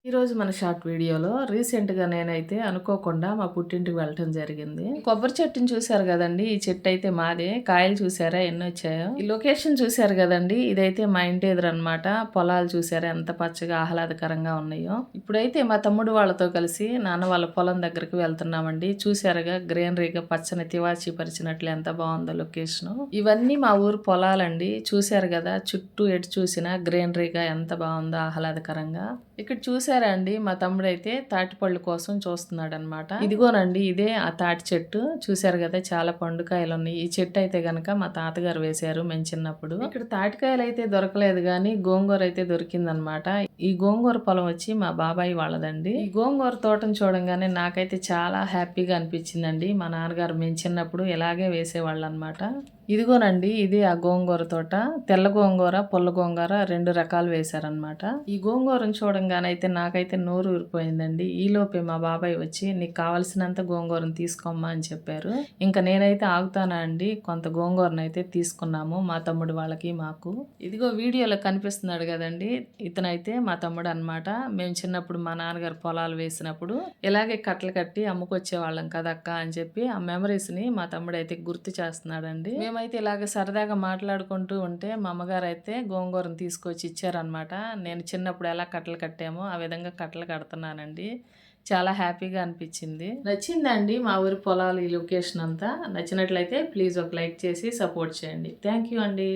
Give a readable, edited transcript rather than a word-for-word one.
ఈరోజు మన షార్ట్ వీడియోలో రీసెంట్గా నేనైతే అనుకోకుండా మా పుట్టింటికి వెళ్ళటం జరిగింది. కొబ్బరి చెట్టుని చూసారు కదండి. ఈ చెట్టు అయితే మాదే. కాయలు చూసారా ఎన్ని వచ్చాయో. ఈ లొకేషన్ చూసారు కదండి. ఇదైతే మా ఇంటి ఎదురు అనమాట. పొలాలు చూసారా ఎంత పచ్చగా ఆహ్లాదకరంగా ఉన్నాయో. ఇప్పుడైతే మా తమ్ముడు వాళ్ళతో కలిసి నాన్న వాళ్ళ పొలం దగ్గరికి వెళ్తున్నామండి. చూసారుగా గ్రీనరీగా పచ్చని తివాచి పరిచినట్లు ఎంత బాగుందో లొకేషన్. ఇవన్నీ మా ఊరు పొలాలండి. చూసారు కదా చుట్టూ ఎటు చూసినా గ్రీనరీగా ఎంత బాగుందో ఆహ్లాదకరంగా. ఇక్కడ చూసారా అండి మా తమ్ముడైతే తాటిపళ్ళు కోసం చూస్తున్నాడు అనమాట. ఇదిగోనండి ఇదే ఆ తాటి చెట్టు. చూసారు కదా చాలా పండుకాయలు ఉన్నాయి. ఈ చెట్టు అయితే గనక మా తాతగారు వేశారు మేము చిన్నప్పుడు. ఇక్కడ తాటికాయలు అయితే దొరకలేదు కానీ గోంగూర అయితే దొరికిందనమాట. ఈ గోంగూర పొలం వచ్చి మా బాబాయ్ వాళ్ళదండి. ఈ గోంగూర తోటను చూడంగానే నాకైతే చాలా హ్యాపీగా అనిపించిందండి. మా నాన్నగారు మేము చిన్నప్పుడు ఇలాగే వేసేవాళ్ళు అనమాట. ఇదిగోనండి ఇది ఆ గోంగూర తోట. తెల్ల గోంగూర పుల్ల గోంగూర 2 రకాలు వేశారనమాట. ఈ గోంగూరను చూడంగానైతే నాకైతే నోరు ఊరిపోయిందండి. ఈలోపే మా బాబాయ్ వచ్చి నీకు కావలసినంత గోంగూరను తీసుకోమ్మా అని చెప్పారు. ఇంకా నేనైతే ఆగుతానా అండి. కొంత గోంగూరను అయితే తీసుకున్నాము మా తమ్ముడు వాళ్ళకి మాకు. ఇదిగో వీడియోలో కనిపిస్తున్నాడు కదండి ఇతనైతే మా తమ్ముడు అనమాట. మేము చిన్నప్పుడు మా నాన్నగారు పొలాలు వేసినప్పుడు ఇలాగే కట్టలు కట్టి అమ్ముకొచ్చే వాళ్ళం కదక్క అని చెప్పి ఆ మెమరీస్ ని మా తమ్ముడు అయితే గుర్తు చేస్తున్నాడండి. మేమైతే ఇలాగ సరదాగా మాట్లాడుకుంటూ ఉంటే మా అమ్మగారు అయితే గోంగూరను తీసుకొచ్చి ఇచ్చారనమాట. నేను చిన్నప్పుడు ఎలా కట్టలు కట్టామో ఆ విధంగా కట్టలు కడుతున్నానండి. చాలా హ్యాపీగా అనిపించింది. నచ్చిందండి మా ఊరి పొలాలు ఈ లొకేషన్ అంతా. నచ్చినట్లయితే ప్లీజ్ ఒక లైక్ చేసి సపోర్ట్ చేయండి. థ్యాంక్ యూ అండి.